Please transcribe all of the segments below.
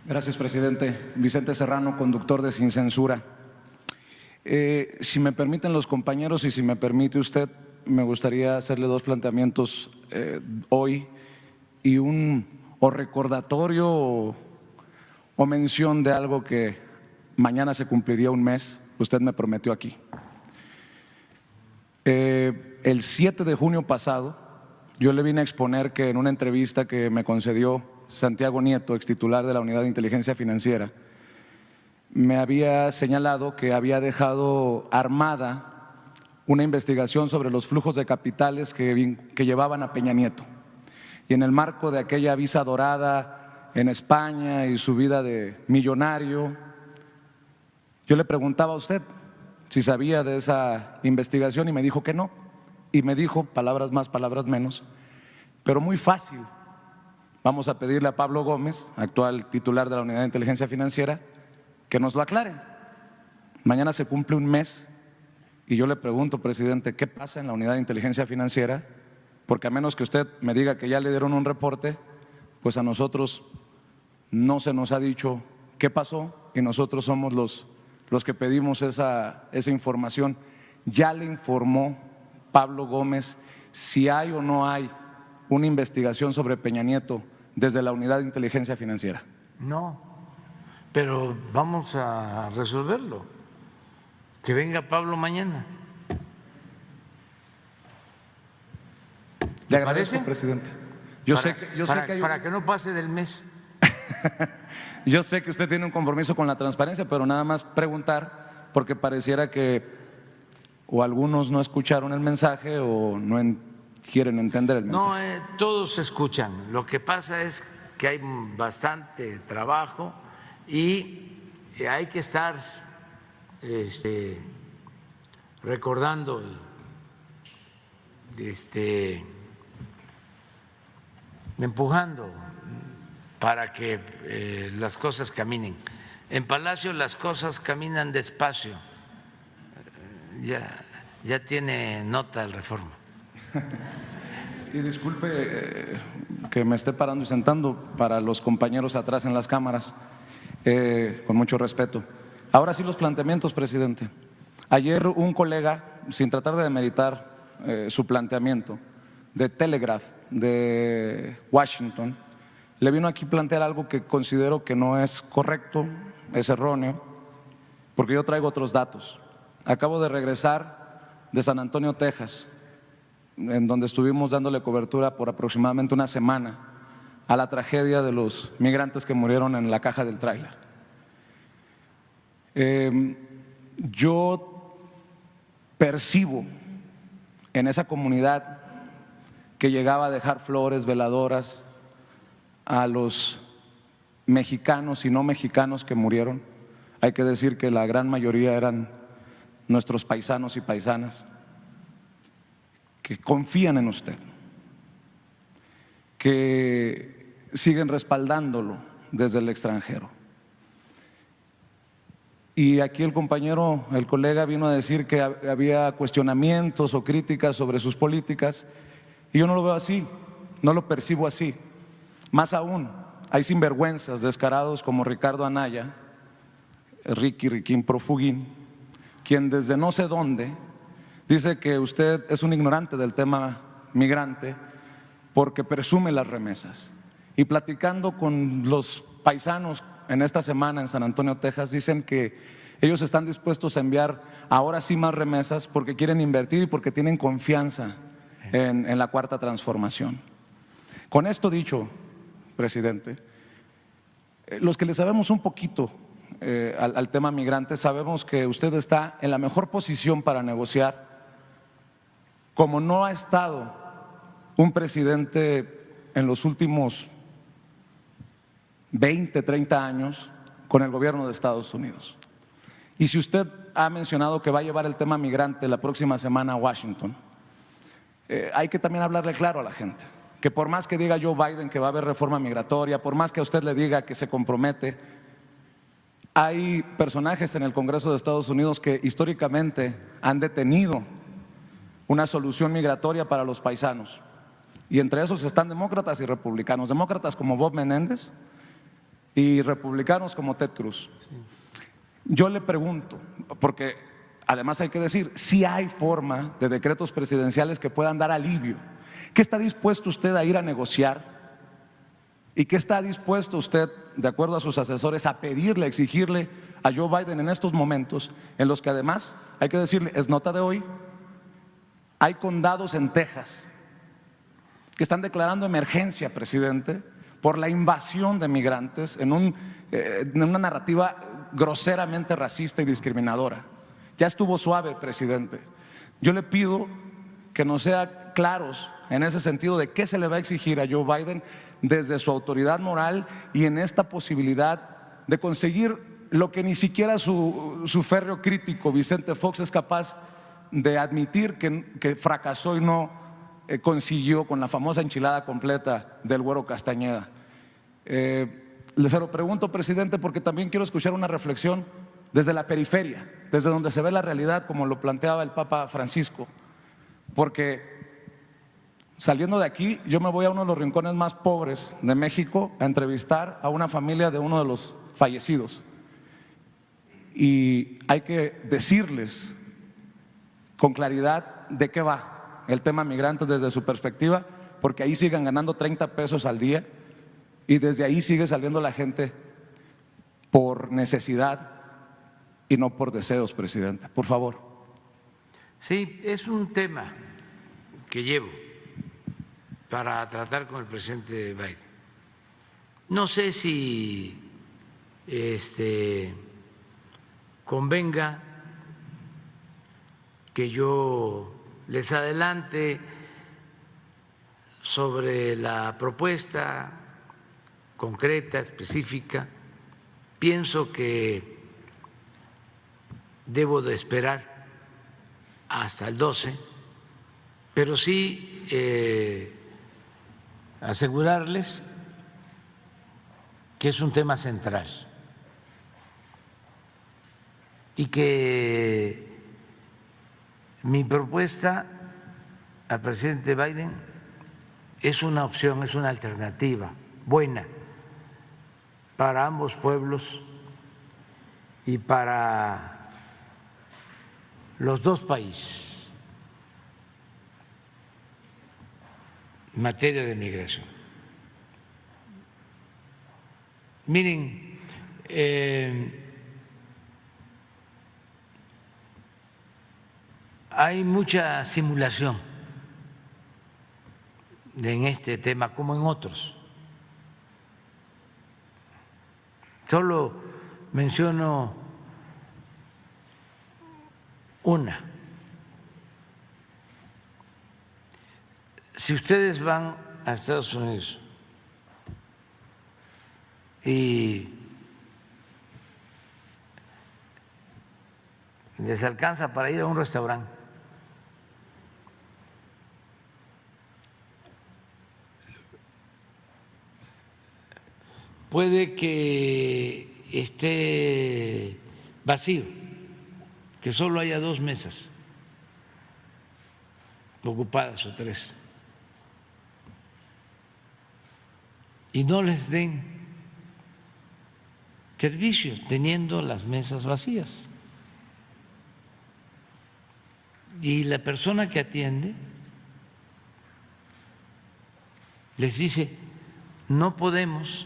Gracias, presidente. Vicente Serrano, conductor de Sin Censura. Si me permiten los compañeros y si me permite usted, me gustaría hacerle dos planteamientos hoy y un recordatorio o mención de algo que mañana se cumpliría un mes, usted me prometió aquí. El 7 de junio pasado, yo le vine a exponer que en una entrevista que me concedió Santiago Nieto, extitular de la Unidad de Inteligencia Financiera, me había señalado que había dejado armada una investigación sobre los flujos de capitales que llevaban a Peña Nieto. Y en el marco de aquella visa dorada en España y su vida de millonario, yo le preguntaba a usted si sabía de esa investigación y me dijo que no. Y me dijo, palabras más, palabras menos, pero muy fácil. Vamos a pedirle a Pablo Gómez, actual titular de la Unidad de Inteligencia Financiera, que nos lo aclare. Mañana se cumple un mes y yo le pregunto, presidente, ¿qué pasa en la Unidad de Inteligencia Financiera? Porque a menos que usted me diga que ya le dieron un reporte, pues a nosotros no se nos ha dicho qué pasó y nosotros somos los que pedimos esa información. ¿Ya le informó Pablo Gómez si hay o no hay una investigación sobre Peña Nieto desde la Unidad de Inteligencia Financiera? No, pero vamos a resolverlo. Que venga Pablo mañana. Le agradezco, presidente. Yo sé para que no pase del mes. Yo sé que usted tiene un compromiso con la transparencia, pero nada más preguntar, porque pareciera que o algunos no escucharon el mensaje o no quieren entender el mensaje. No, todos escuchan. Lo que pasa es que hay bastante trabajo y hay que estar recordando, empujando para que las cosas caminen. En Palacio las cosas caminan despacio. Ya tiene nota el Reforma. Y disculpe que me esté parando y sentando para los compañeros atrás en las cámaras, con mucho respeto. Ahora sí los planteamientos, presidente. Ayer un colega, sin tratar de demeritar su planteamiento, de Telegraph, de Washington, le vino aquí a plantear algo que considero que no es correcto, es erróneo, porque yo traigo otros datos. Acabo de regresar de San Antonio, Texas, en donde estuvimos dándole cobertura por aproximadamente una semana a la tragedia de los migrantes que murieron en la caja del tráiler. Yo percibo en esa comunidad que llegaba a dejar flores, veladoras a los mexicanos y no mexicanos que murieron. Hay que decir que la gran mayoría eran nuestros paisanos y paisanas que confían en usted, que siguen respaldándolo desde el extranjero. Y aquí el colega vino a decir que había cuestionamientos o críticas sobre sus políticas y yo no lo veo así, no lo percibo así. Más aún, hay sinvergüenzas descarados como Ricardo Anaya, Riquín Profugín, quien desde no sé dónde dice que usted es un ignorante del tema migrante porque presume las remesas. Y platicando con los paisanos en esta semana en San Antonio, Texas, dicen que ellos están dispuestos a enviar ahora sí más remesas porque quieren invertir y porque tienen confianza en la Cuarta Transformación. Con esto dicho, presidente, los que le sabemos un poquito al tema migrante, sabemos que usted está en la mejor posición para negociar, como no ha estado un presidente en los últimos 20, 30 años con el gobierno de Estados Unidos. Y si usted ha mencionado que va a llevar el tema migrante la próxima semana a Washington, hay que también hablarle claro a la gente, que por más que diga Joe Biden que va a haber reforma migratoria, por más que a usted le diga que se compromete, hay personajes en el Congreso de Estados Unidos que históricamente han detenido una solución migratoria para los paisanos. Y entre esos están demócratas y republicanos. Demócratas como Bob Menéndez y republicanos como Ted Cruz. Yo le pregunto, porque además hay que decir, si hay forma de decretos presidenciales que puedan dar alivio. ¿Qué está dispuesto usted a ir a negociar? ¿Y qué está dispuesto usted, de acuerdo a sus asesores, a pedirle, a exigirle a Joe Biden en estos momentos, en los que además, hay que decirle, es nota de hoy, hay condados en Texas que están declarando emergencia, presidente, por la invasión de migrantes en una narrativa groseramente racista y discriminadora? Ya estuvo suave, presidente. Yo le pido que nos sea claros en ese sentido de qué se le va a exigir a Joe Biden desde su autoridad moral y en esta posibilidad de conseguir lo que ni siquiera su férreo crítico Vicente Fox es capaz de admitir que fracasó y no consiguió con la famosa enchilada completa del Güero Castañeda. Se lo pregunto, presidente, porque también quiero escuchar una reflexión desde la periferia, desde donde se ve la realidad, como lo planteaba el Papa Francisco, porque saliendo de aquí, yo me voy a uno de los rincones más pobres de México a entrevistar a una familia de uno de los fallecidos. Y hay que decirles con claridad de qué va el tema migrantes desde su perspectiva, porque ahí siguen ganando 30 pesos al día y desde ahí sigue saliendo la gente por necesidad y no por deseos, presidente. Por favor. Sí, es un tema que llevo para tratar con el presidente Biden. No sé si convenga que yo les adelante sobre la propuesta concreta, específica. Pienso que debo de esperar hasta el 12, pero sí asegurarles que es un tema central y que mi propuesta al presidente Biden es una opción, es una alternativa buena para ambos pueblos y para los dos países en materia de migración. Miren, hay mucha simulación en este tema como en otros. Solo menciono una. Si ustedes van a Estados Unidos y les alcanza para ir a un restaurante, puede que esté vacío, que solo haya 2 mesas ocupadas o 3, y no les den servicio teniendo las mesas vacías. Y la persona que atiende les dice: no podemos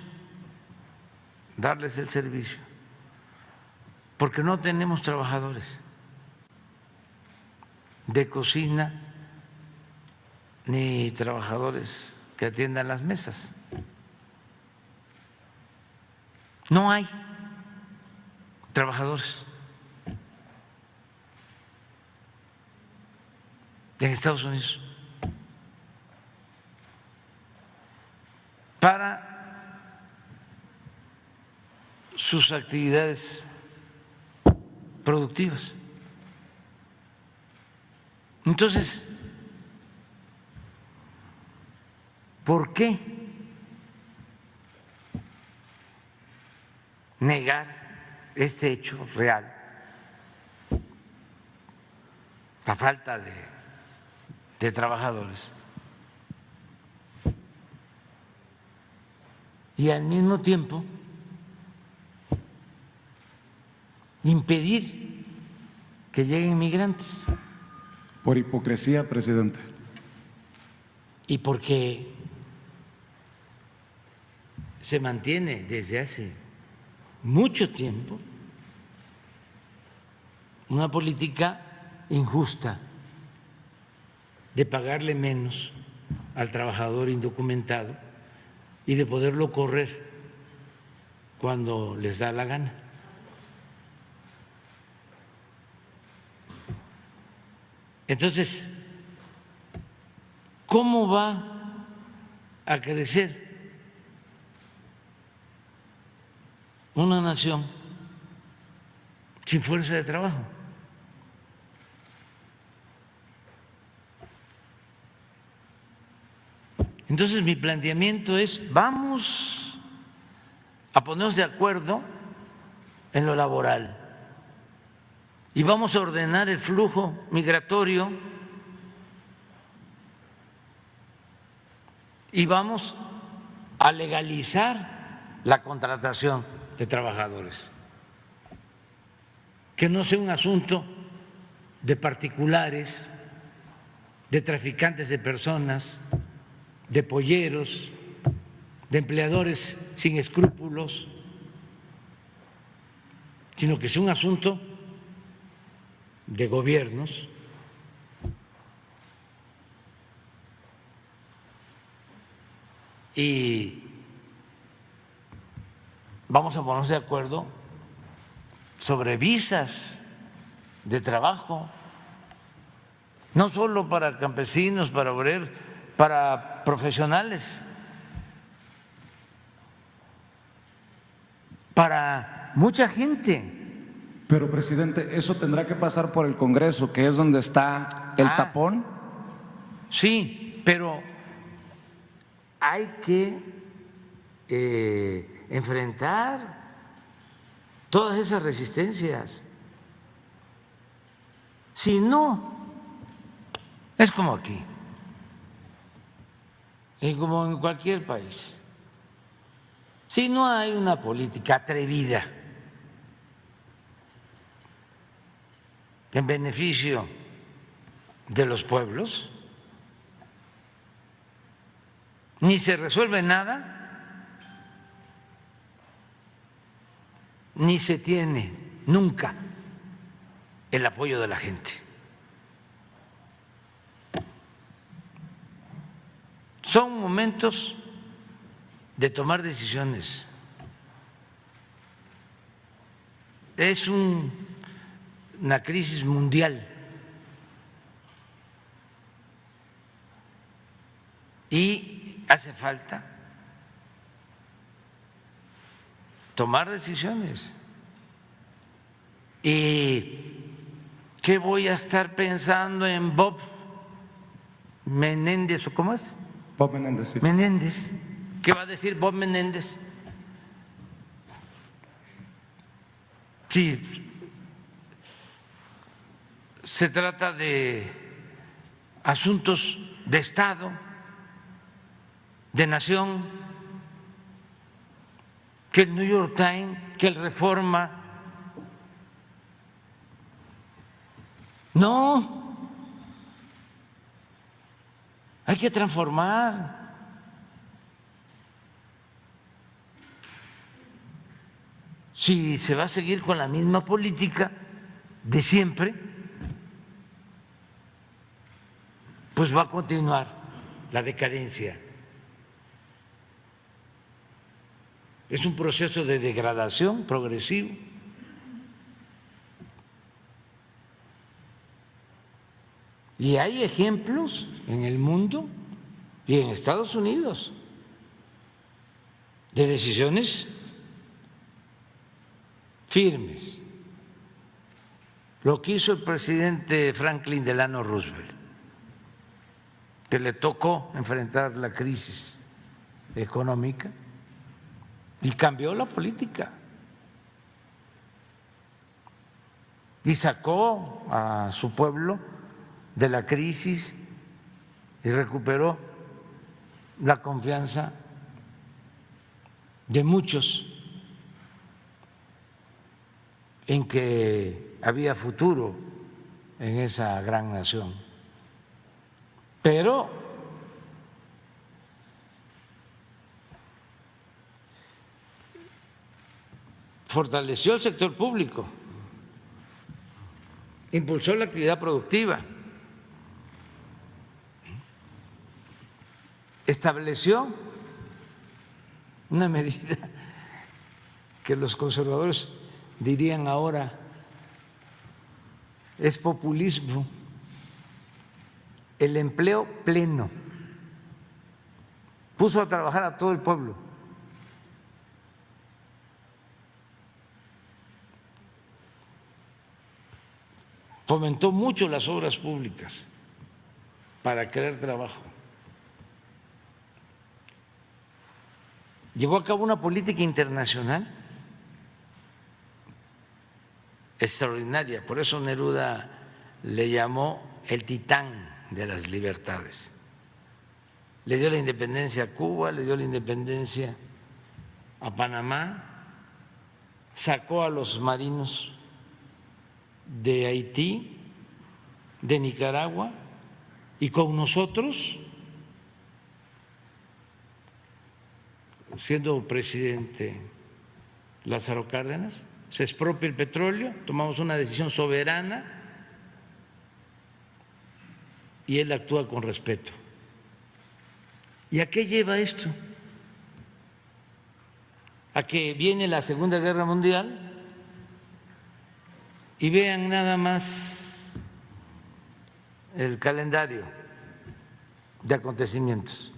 darles el servicio porque no tenemos trabajadores de cocina ni trabajadores que atiendan las mesas. No hay trabajadores en Estados Unidos para sus actividades productivas. Entonces, ¿por qué negar este hecho real? La falta de trabajadores. Y al mismo tiempo impedir que lleguen migrantes. Por hipocresía, presidente. Y porque se mantiene desde hace mucho tiempo una política injusta de pagarle menos al trabajador indocumentado y de poderlo correr cuando les da la gana. Entonces, ¿cómo va a crecer una nación sin fuerza de trabajo? Entonces, mi planteamiento es, vamos a ponernos de acuerdo en lo laboral y vamos a ordenar el flujo migratorio y vamos a legalizar la contratación de trabajadores, que no sea un asunto de particulares, de traficantes de personas, de polleros, de empleadores sin escrúpulos, sino que sea un asunto de gobiernos y vamos a ponernos de acuerdo sobre visas de trabajo, no solo para campesinos, para obreros, para profesionales, para mucha gente. Pero, presidente, eso tendrá que pasar por el Congreso, que es donde está el tapón. Sí, pero hay que enfrentar todas esas resistencias. Si no, es como aquí, y como en cualquier país. Si no hay una política atrevida en beneficio de los pueblos, ni se resuelve nada, ni se tiene nunca el apoyo de la gente. Son momentos de tomar decisiones. Es una crisis mundial y hace falta tomar decisiones. ¿Y qué voy a estar pensando en Bob Menéndez o cómo es? Bob Menéndez, sí. Menéndez. ¿Qué va a decir Bob Menéndez? Sí, se trata de asuntos de Estado, de nación, que el New York Times, que el Reforma. No, hay que transformar. Si se va a seguir con la misma política de siempre, pues va a continuar la decadencia. Es un proceso de degradación progresivo. Y hay ejemplos en el mundo y en Estados Unidos de decisiones firmes. Lo que hizo el presidente Franklin Delano Roosevelt, que le tocó enfrentar la crisis económica y cambió la política y sacó a su pueblo de la crisis y recuperó la confianza de muchos en que había futuro en esa gran nación. Pero fortaleció el sector público, impulsó la actividad productiva, estableció una medida que los conservadores dirían ahora es populismo, el empleo pleno. Puso a trabajar a todo el pueblo. Fomentó mucho las obras públicas para crear trabajo. Llevó a cabo una política internacional extraordinaria, por eso Neruda le llamó el titán de las libertades. Le dio la independencia a Cuba, le dio la independencia a Panamá, sacó a los marinos de Haití, de Nicaragua, y con nosotros, siendo presidente Lázaro Cárdenas, se expropia el petróleo, tomamos una decisión soberana y él actúa con respeto. ¿Y a qué lleva esto? A que viene la Segunda Guerra Mundial y vean nada más el calendario de acontecimientos.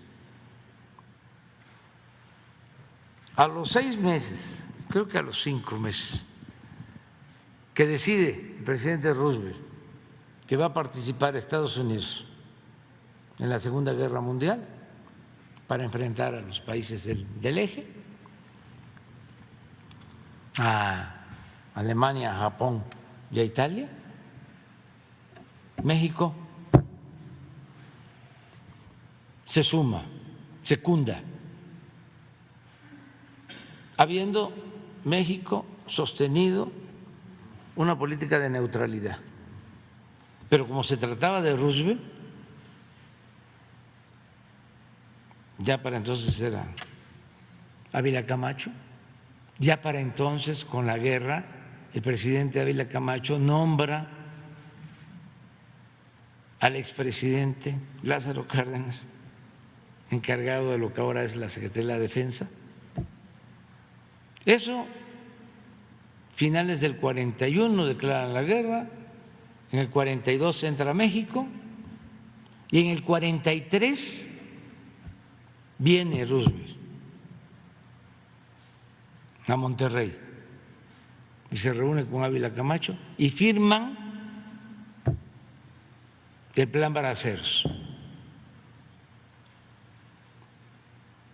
A los 6 meses, creo que a los 5 meses, que decide el presidente Roosevelt que va a participar Estados Unidos en la Segunda Guerra Mundial para enfrentar a los países del eje, a Alemania, a Japón y a Italia, México se suma, secunda, habiendo México sostenido una política de neutralidad. Pero como se trataba de Roosevelt, ya para entonces era Ávila Camacho, ya para entonces con la guerra el presidente Ávila Camacho nombra al expresidente Lázaro Cárdenas encargado de lo que ahora es la Secretaría de la Defensa. Eso, finales del 41 declaran la guerra, en el 42 entra México y en el 43 viene Roosevelt a Monterrey y se reúne con Ávila Camacho y firman el Plan Baraceros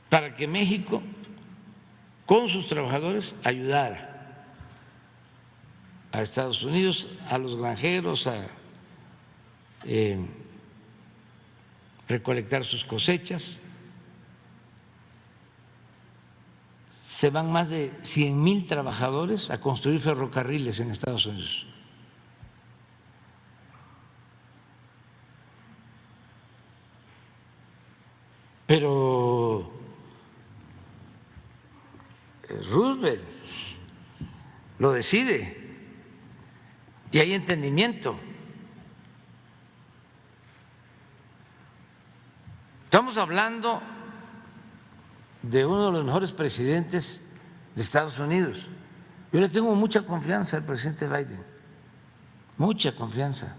para que México con sus trabajadores ayudara a Estados Unidos, a los granjeros, a recolectar sus cosechas. Se van más de 100,000 trabajadores a construir ferrocarriles en Estados Unidos. Pero Roosevelt lo decide y hay entendimiento. Estamos hablando de uno de los mejores presidentes de Estados Unidos. Yo le tengo mucha confianza al presidente Biden, mucha confianza.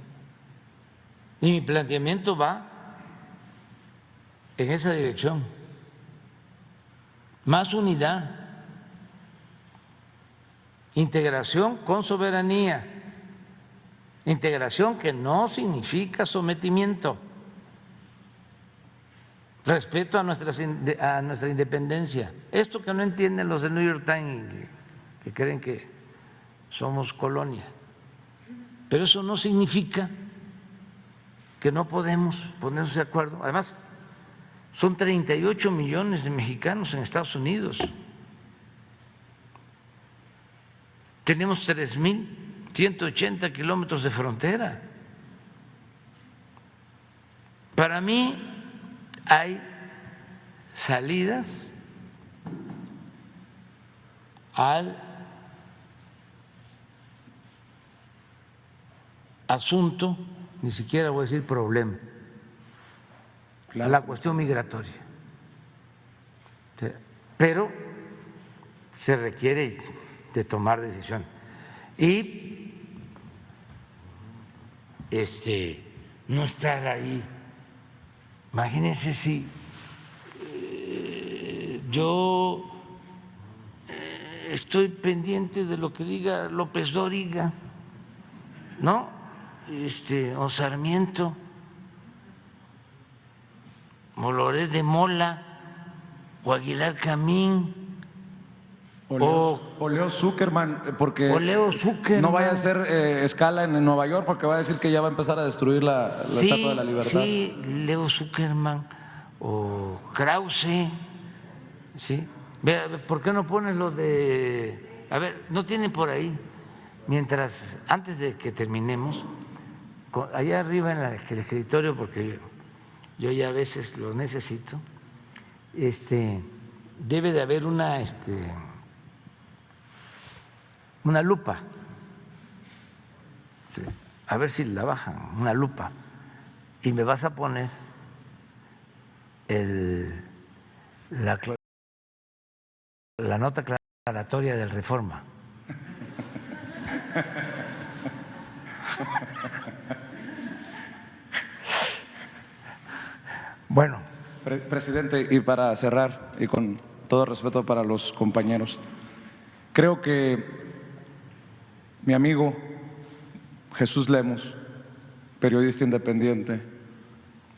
Y mi planteamiento va en esa dirección. Más unidad, integración con soberanía, integración que no significa sometimiento, respeto a nuestra independencia. Esto que no entienden los del New York Times, que creen que somos colonia, pero eso no significa que no podemos ponernos de acuerdo. Además, son 38 millones de mexicanos en Estados Unidos. tenemos 3.180 kilómetros de frontera. Para mí hay salidas al asunto, ni siquiera voy a decir problema, Claro. a la cuestión migratoria. Pero se requiere de tomar decisiones. Y no estar ahí. Imagínense si yo estoy pendiente de lo que diga López Dóriga, ¿no? O Sarmiento, o Loret de Mola, o Aguilar Camín, o Leo Zuckerman, porque o Leo Zuckerman. no vaya a hacer escala en Nueva York, porque va a decir que ya va a empezar a destruir la Estatua de la Libertad. Sí, Leo Zuckerman o Krause, ¿sí? ¿Por qué no pones lo de...? A ver, ¿no tienen por ahí? Antes de que terminemos, allá arriba en el escritorio, porque yo ya a veces lo necesito, debe de haber una lupa, sí, a ver si la bajan, una lupa, y me vas a poner la nota aclaratoria del Reforma. Bueno. Presidente, y para cerrar, y con todo respeto para los compañeros, creo que mi amigo Jesús Lemus, periodista independiente,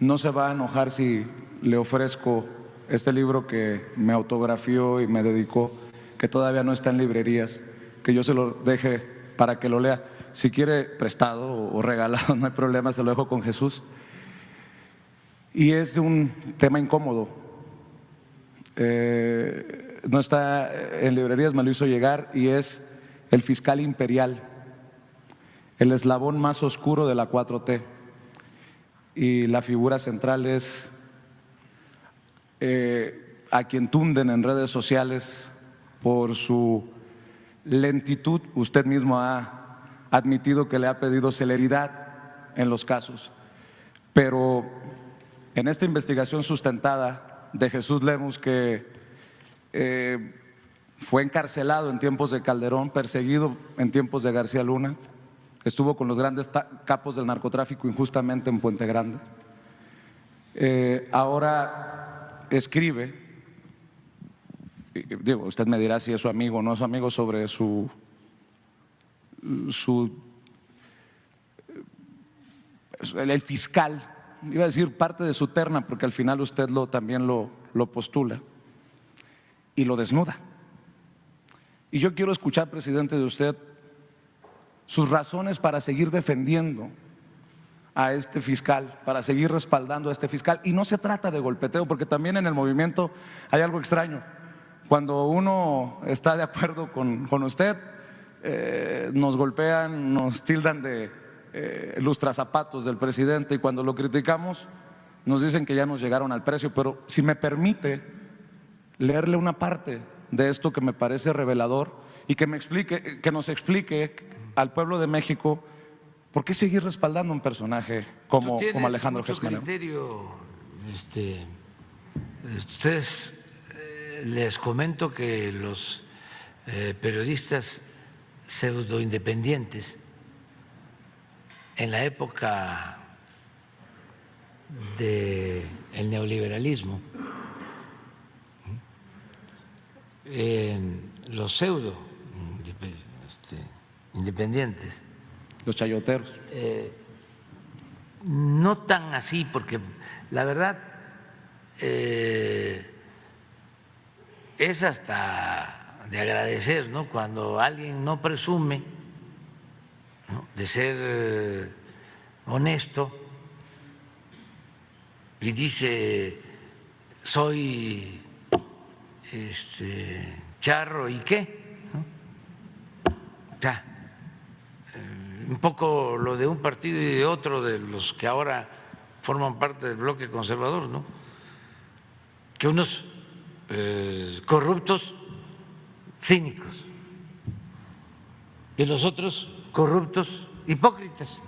no se va a enojar si le ofrezco este libro que me autografió y me dedicó, que todavía no está en librerías, que yo se lo deje para que lo lea. Si quiere prestado o regalado, no hay problema, se lo dejo con Jesús. Y es un tema incómodo. No está en librerías, me lo hizo llegar, y es el fiscal imperial, el eslabón más oscuro de la 4T. Y la figura central es a quien tunden en redes sociales por su lentitud. Usted mismo ha admitido que le ha pedido celeridad en los casos, pero en esta investigación sustentada de Jesús Lemus, que fue encarcelado en tiempos de Calderón, perseguido en tiempos de García Luna, estuvo con los grandes capos del narcotráfico injustamente en Puente Grande, ahora escribe, digo, usted me dirá si es su amigo o no es su amigo, sobre el fiscal, iba a decir parte de su terna, porque al final usted también lo postula y lo desnuda. Y yo quiero escuchar, presidente, de usted sus razones para seguir defendiendo a este fiscal, para seguir respaldando a este fiscal. Y no se trata de golpeteo, porque también en el movimiento hay algo extraño. Cuando uno está de acuerdo con usted, nos golpean, nos tildan de lustrazapatos del presidente, y cuando lo criticamos nos dicen que ya nos llegaron al precio. Pero si me permite leerle una parte de esto que me parece revelador, y que nos explique al pueblo de México por qué seguir respaldando a un personaje como Alejandro Gertz Manero. Ustedes, les comento que los periodistas pseudoindependientes en la época del neoliberalismo, los pseudo independientes, los chayoteros, no tan así, porque la verdad es hasta de agradecer, ¿no?, cuando alguien no presume, ¿no?, de ser honesto y dice soy charro y qué, ¿no? ya, un poco lo de un partido y de otro, de los que ahora forman parte del bloque conservador, ¿no? Que unos corruptos cínicos y los otros corruptos hipócritas,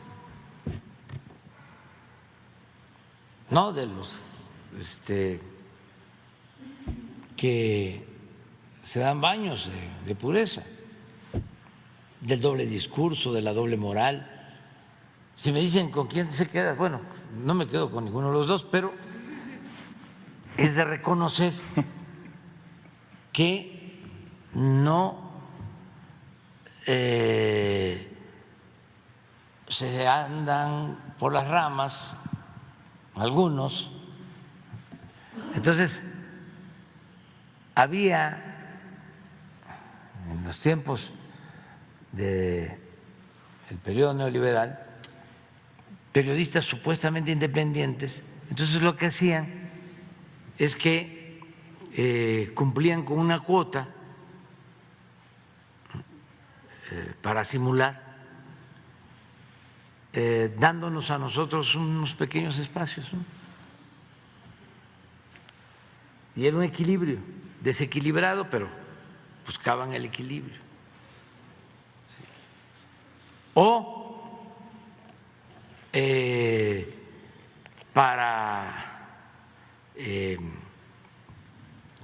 no de los que se dan baños de pureza, del doble discurso, de la doble moral. Si me dicen con quién se queda, bueno, no me quedo con ninguno de los dos, pero es de reconocer que no se andan por las ramas algunos. Entonces, había en los tiempos del periodo neoliberal periodistas supuestamente independientes. Entonces lo que hacían es que cumplían con una cuota para simular, dándonos a nosotros unos pequeños espacios, ¿no? Y era un equilibrio, desequilibrado, pero buscaban el equilibrio. O para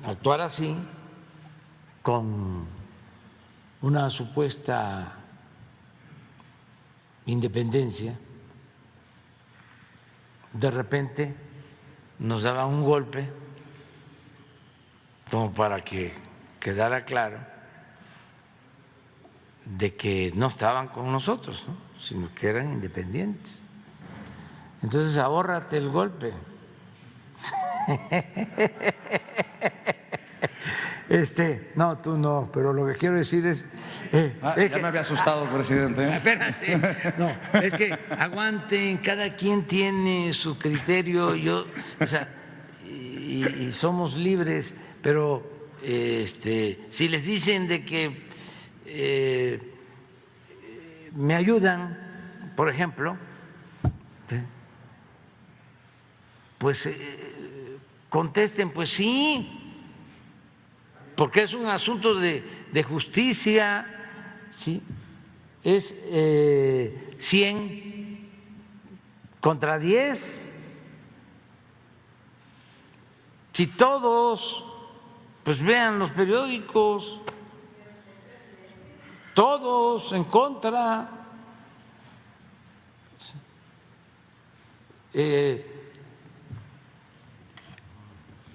actuar así, con una supuesta independencia, de repente nos daban un golpe como para que quedara claro de que no estaban con nosotros, ¿no?, sino que eran independientes. Entonces, ahórrate el golpe. No, tú no, pero lo que quiero decir es… ya me había asustado, presidente. Espérate, no, es que aguanten, cada quien tiene su criterio, y somos libres, pero si les dicen de que me ayudan, por ejemplo, pues contesten, pues sí, porque es un asunto de justicia, ¿sí? Es 100 contra 10. Si todos, pues vean los periódicos, todos en contra.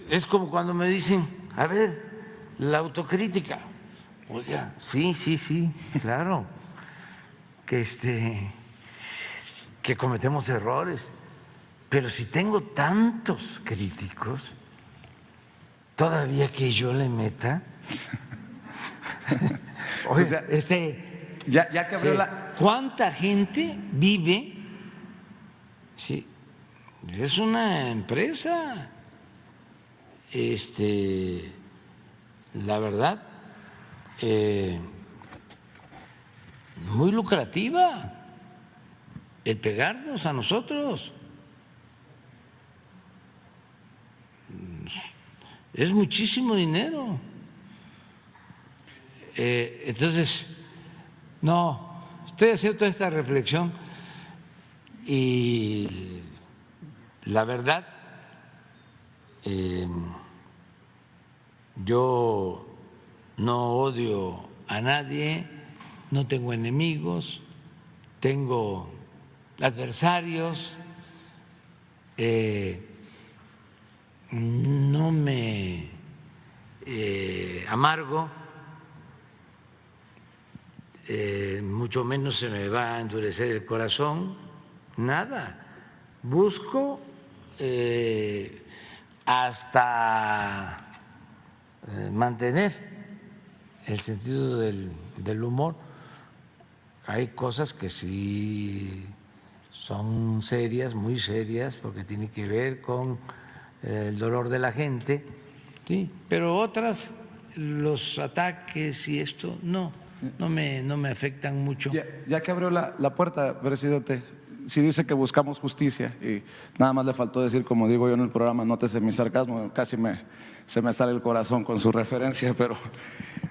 Es como cuando me dicen, a ver, la autocrítica. Oiga, sí, claro, que cometemos errores, pero si tengo tantos críticos, todavía que yo le meta. Oiga, ya que abrió ¿cuánta gente vive? Sí, es una empresa, la verdad, muy lucrativa el pegarnos a nosotros. Es muchísimo dinero. Entonces, no, estoy haciendo esta reflexión y la verdad, yo no odio a nadie, no tengo enemigos, tengo adversarios, no me amargo, mucho menos se me va a endurecer el corazón, nada. Busco hasta mantener el sentido del humor. Hay cosas que sí son serias, muy serias, porque tiene que ver con el dolor de la gente, sí, pero otras, los ataques y esto, no. no me afectan mucho. Ya que abrió la puerta, presidente, si dice que buscamos justicia y nada más le faltó decir, como digo yo en el programa, nótese mi sarcasmo, casi se me sale el corazón con su referencia, pero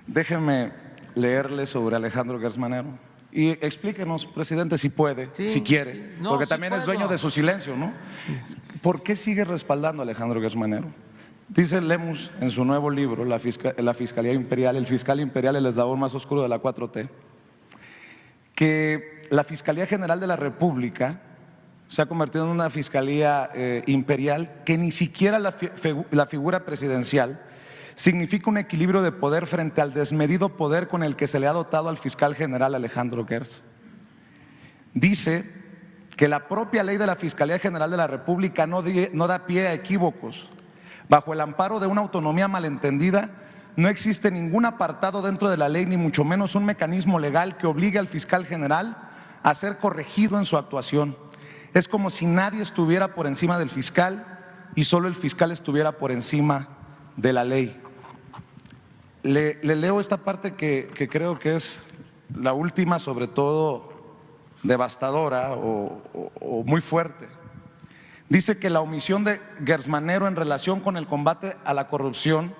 déjeme leerle sobre Alejandro Gertz Manero y explíquenos, presidente, si puede, Sí, si quiere, sí. No, porque sí también es puedo. dueño de su silencio, ¿no? ¿Por qué sigue respaldando a Alejandro Gertz Manero? Dice Lemus en su nuevo libro, La Fiscalía Imperial, el fiscal imperial, el eslabón más oscuro de la 4T, que la Fiscalía General de la República se ha convertido en una fiscalía imperial que ni siquiera la figura presidencial significa un equilibrio de poder frente al desmedido poder con el que se le ha dotado al fiscal general Alejandro Gertz. Dice que la propia ley de la Fiscalía General de la República no da pie a equívocos. Bajo el amparo de una autonomía malentendida, no existe ningún apartado dentro de la ley, ni mucho menos un mecanismo legal que obligue al fiscal general a ser corregido en su actuación. Es como si nadie estuviera por encima del fiscal y solo el fiscal estuviera por encima de la ley. Le leo esta parte que creo que es la última, sobre todo devastadora o muy fuerte. Dice que la omisión de Gertz Manero en relación con el combate a la corrupción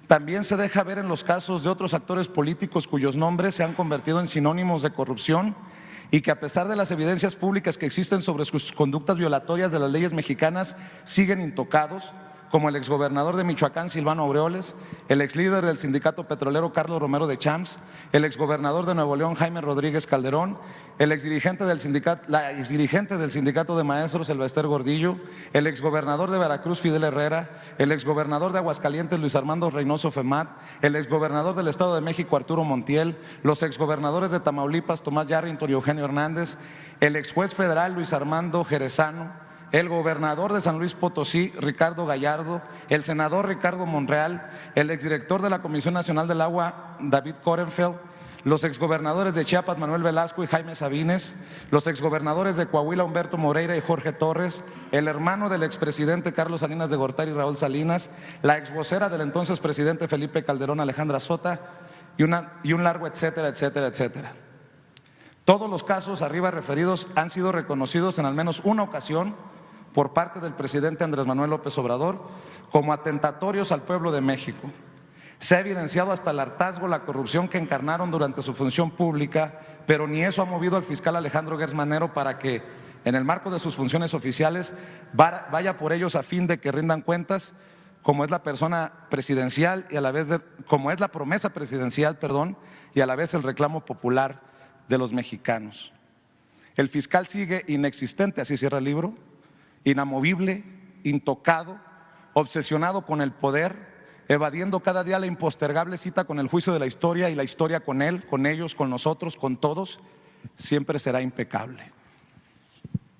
también se deja ver en los casos de otros actores políticos cuyos nombres se han convertido en sinónimos de corrupción y que a pesar de las evidencias públicas que existen sobre sus conductas violatorias de las leyes mexicanas siguen intocados, como el exgobernador de Michoacán, Silvano Aureoles, el exlíder del sindicato petrolero, Carlos Romero de Champs, el exgobernador de Nuevo León, Jaime Rodríguez Calderón, la exdirigente del sindicato de maestros, Elbester Gordillo, el exgobernador de Veracruz, Fidel Herrera, el exgobernador de Aguascalientes, Luis Armando Reynoso Femat, el exgobernador del Estado de México, Arturo Montiel, los exgobernadores de Tamaulipas, Tomás Yarrington y Eugenio Hernández, el exjuez federal, Luis Armando Jerezano, el gobernador de San Luis Potosí, Ricardo Gallardo, el senador Ricardo Monreal, el exdirector de la Comisión Nacional del Agua, David Korenfeld, los exgobernadores de Chiapas, Manuel Velasco y Jaime Sabines, los exgobernadores de Coahuila, Humberto Moreira y Jorge Torres, el hermano del expresidente Carlos Salinas de Gortari y Raúl Salinas, la exvocera del entonces presidente Felipe Calderón, Alejandra Sota, y un largo etcétera, etcétera, etcétera. Todos los casos arriba referidos han sido reconocidos en al menos una ocasión por parte del presidente Andrés Manuel López Obrador como atentatorios al pueblo de México. Se ha evidenciado hasta el hartazgo la corrupción que encarnaron durante su función pública, pero ni eso ha movido al fiscal Alejandro Gertz Manero para que, en el marco de sus funciones oficiales, vaya por ellos a fin de que rindan cuentas, como es la persona presidencial y a la vez como es la promesa presidencial, y a la vez el reclamo popular de los mexicanos. El fiscal sigue inexistente, así cierra el libro, inamovible, intocado, obsesionado con el poder, evadiendo cada día la impostergable cita con el juicio de la historia y la historia con él, con ellos, con nosotros, con todos, siempre será impecable.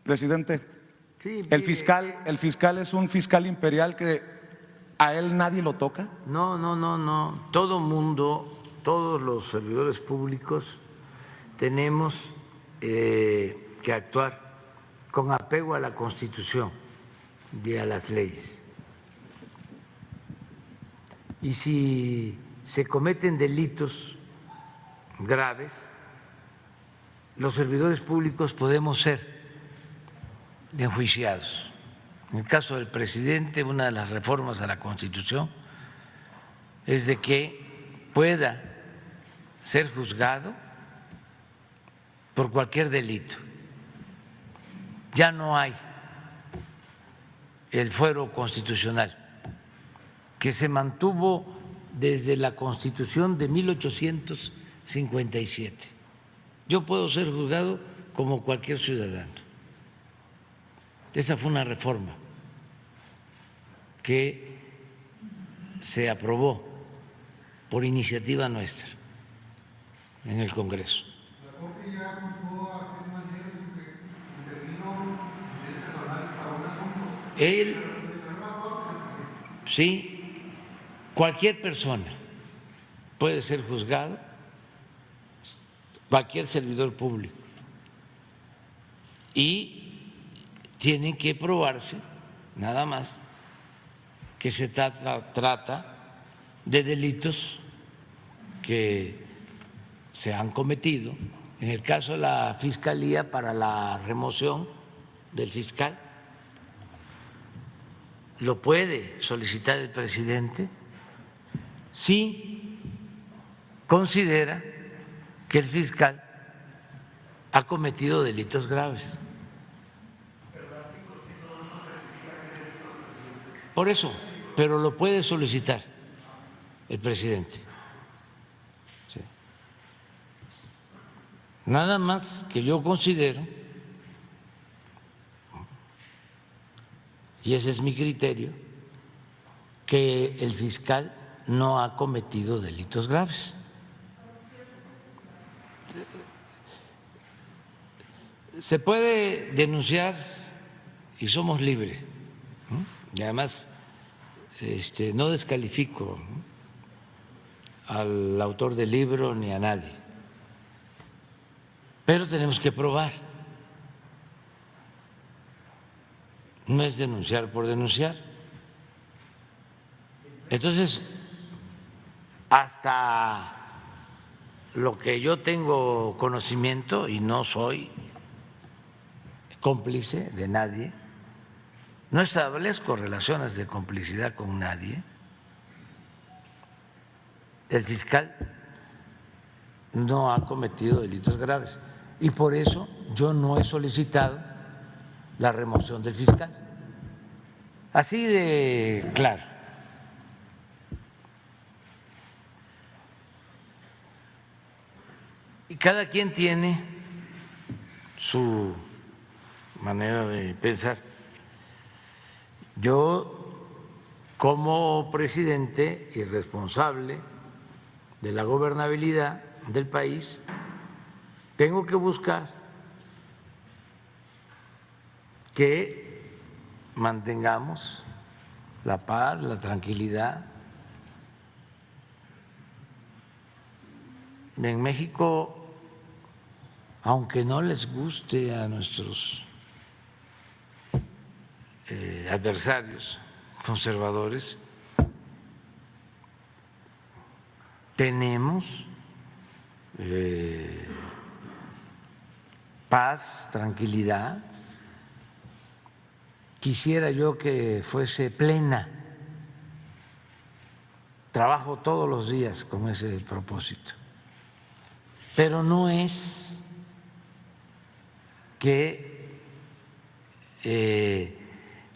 Presidente, sí, el fiscal es un fiscal imperial que a él nadie lo toca. No. Todo mundo, todos los servidores públicos tenemos que actuar con apego a la Constitución y a las leyes. Y si se cometen delitos graves, los servidores públicos podemos ser enjuiciados. En el caso del presidente, una de las reformas a la Constitución es de que pueda ser juzgado por cualquier delito. Ya no hay el fuero constitucional que se mantuvo desde la Constitución de 1857. Yo puedo ser juzgado como cualquier ciudadano. Esa fue una reforma que se aprobó por iniciativa nuestra en el Congreso. La Corte ya juzgó a Gertz Manero que intervino intereses personales para un asunto. Él, sí, cualquier persona puede ser juzgado, cualquier servidor público, y tiene que probarse nada más que se trata de delitos que se han cometido. En el caso de la Fiscalía, para la remoción del fiscal, lo puede solicitar el presidente si considera que el fiscal ha cometido delitos graves. Por eso, pero lo puede solicitar el presidente. Sí. Nada más que yo considero, y ese es mi criterio, que el fiscal no ha cometido delitos graves. Se puede denunciar y somos libres, ¿no? Y además no descalifico, ¿no?, al autor del libro ni a nadie, pero tenemos que probar. No es denunciar por denunciar. Entonces, hasta lo que yo tengo conocimiento, y no soy cómplice de nadie, no establezco relaciones de complicidad con nadie, el fiscal no ha cometido delitos graves y por eso yo no he solicitado la remoción del fiscal. Así de claro. Y cada quien tiene su manera de pensar. Yo, como presidente y responsable de la gobernabilidad del país, tengo que buscar que mantengamos la paz, la tranquilidad. En México, aunque no les guste a nuestros adversarios conservadores, tenemos paz, tranquilidad. Quisiera yo que fuese plena. Trabajo todos los días con ese propósito. Pero no es que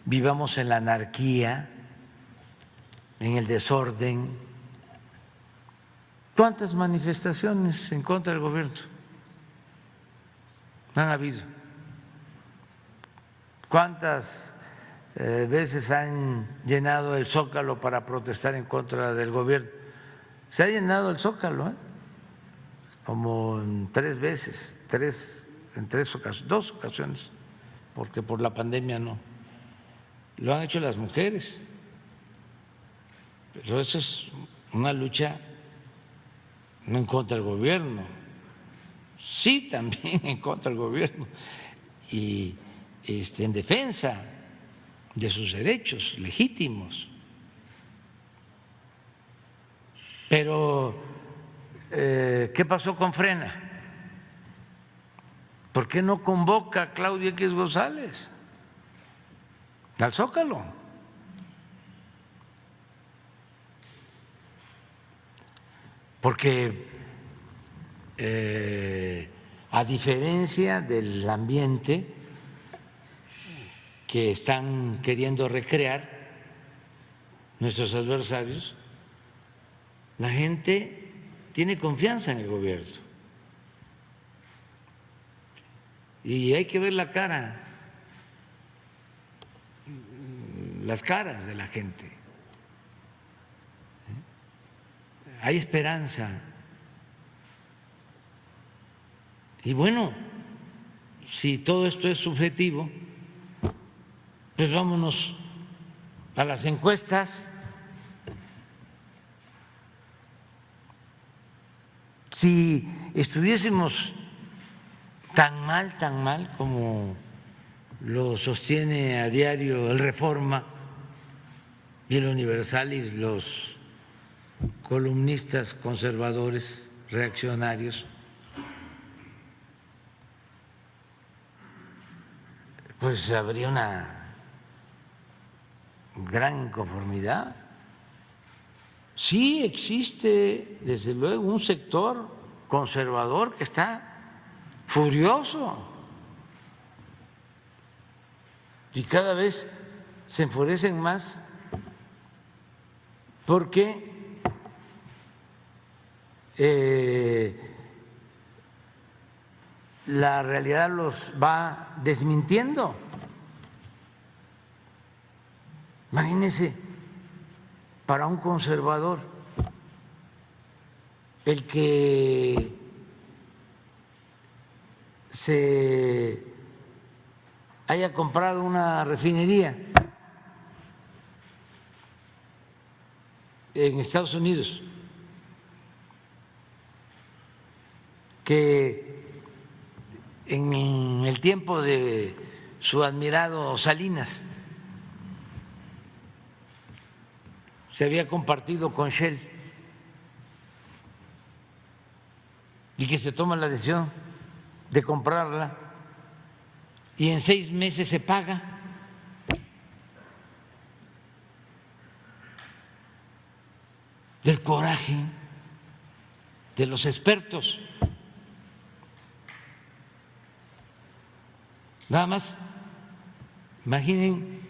vivamos en la anarquía, en el desorden. ¿Cuántas manifestaciones en contra del gobierno han habido? ¿Cuántas veces han llenado el Zócalo para protestar en contra del gobierno? Se ha llenado el Zócalo, como en 3 veces, en 2 ocasiones, porque por la pandemia no. Lo han hecho las mujeres, pero eso es una lucha no en contra del gobierno, sí también en contra del gobierno y en defensa de sus derechos legítimos. Pero ¿qué pasó con Frena? ¿Por qué no convoca a Claudia X González al Zócalo? Porque a diferencia del ambiente que están queriendo recrear nuestros adversarios, la gente tiene confianza en el gobierno y hay que ver la cara, las caras de la gente. Hay esperanza. Y bueno, si todo esto es subjetivo, pues vámonos a las encuestas. Si estuviésemos tan mal como lo sostiene a diario el Reforma y el Universal y los columnistas conservadores reaccionarios, pues habría una gran inconformidad. Sí existe, desde luego, un sector conservador que está furioso y cada vez se enfurecen más porque la realidad los va desmintiendo. Imagínense, para un conservador, el que se haya comprado una refinería en Estados Unidos, que en el tiempo de su admirado Salinas se había compartido con Shell y que se toma la decisión de comprarla y en 6 meses se paga. Del coraje de los expertos. Nada más, imaginen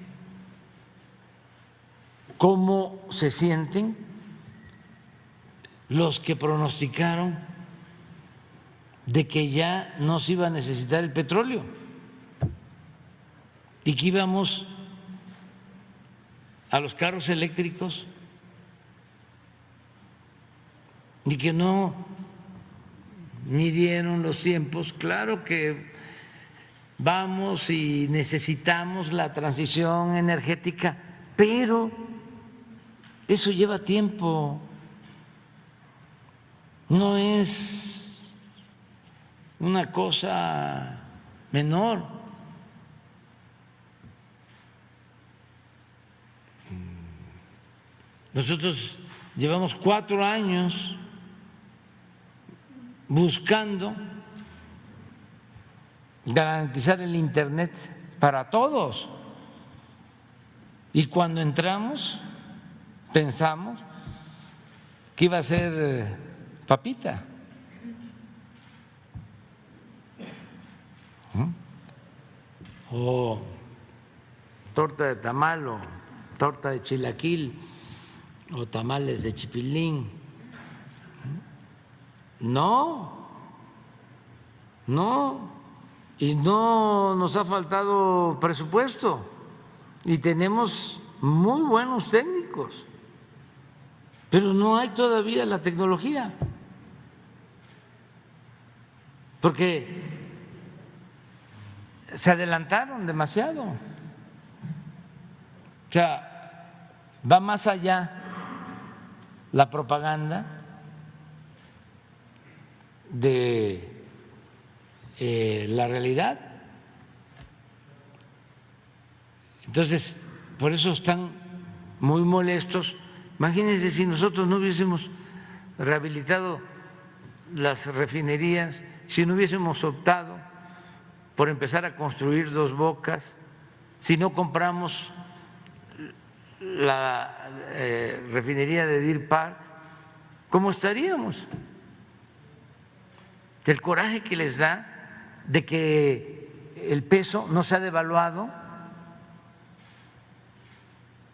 cómo se sienten los que pronosticaron de que ya no se iba a necesitar el petróleo y que íbamos a los carros eléctricos y que no midieron los tiempos. Claro que vamos y necesitamos la transición energética, pero eso lleva tiempo, no es una cosa menor. Nosotros llevamos 4 años buscando garantizar el Internet para todos y cuando entramos pensamos que iba a ser papita. O torta de tamal, o torta de chilaquil, o tamales de chipilín. No, y no nos ha faltado presupuesto y tenemos muy buenos técnicos, pero no hay todavía la tecnología, porque se adelantaron demasiado. O sea, va más allá la propaganda de la realidad. Entonces, por eso están muy molestos. Imagínense si nosotros no hubiésemos rehabilitado las refinerías, si no hubiésemos optado por empezar a construir Dos Bocas, si no compramos la refinería de Deer Park, ¿cómo estaríamos? El coraje que les da de que el peso no se ha devaluado,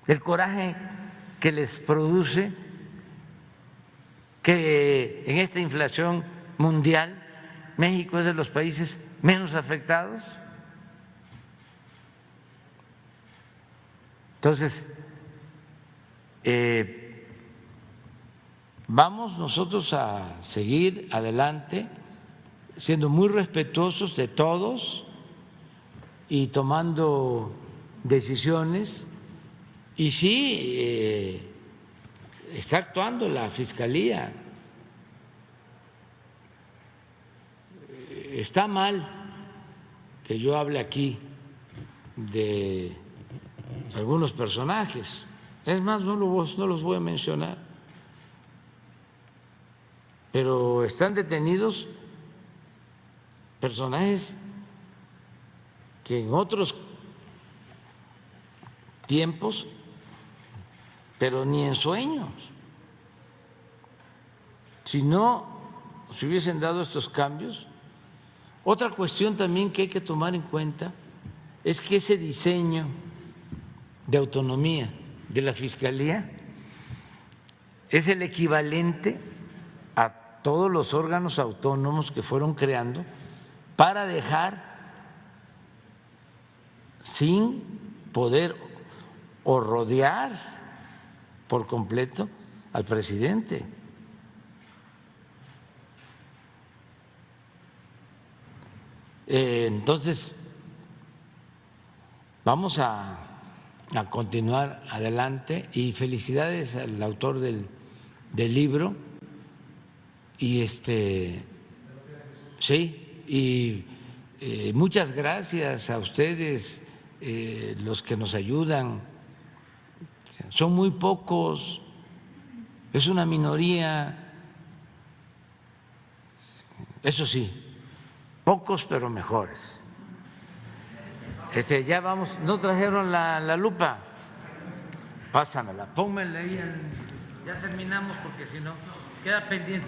el coraje que les produce que en esta inflación mundial México es de los países menos afectados. Entonces, vamos nosotros a seguir adelante siendo muy respetuosos de todos y tomando decisiones. Y sí, está actuando la Fiscalía. Está mal que yo hable aquí de algunos personajes. Es más, no los voy a mencionar. pero están detenidos personajes que en otros tiempos, pero ni en sueños, si no se hubiesen dado estos cambios. Otra cuestión también que hay que tomar en cuenta es que ese diseño de autonomía de la Fiscalía es el equivalente a todos los órganos autónomos que fueron creando para dejar sin poder o rodear por completo al presidente. Entonces, vamos a continuar adelante y felicidades al autor del libro y sí, y muchas gracias a ustedes, los que nos ayudan. Son muy pocos, es una minoría, eso sí, pocos pero mejores. Ya vamos, no trajeron la lupa, pásamela, pónmela ahí, ya terminamos porque si no queda pendiente.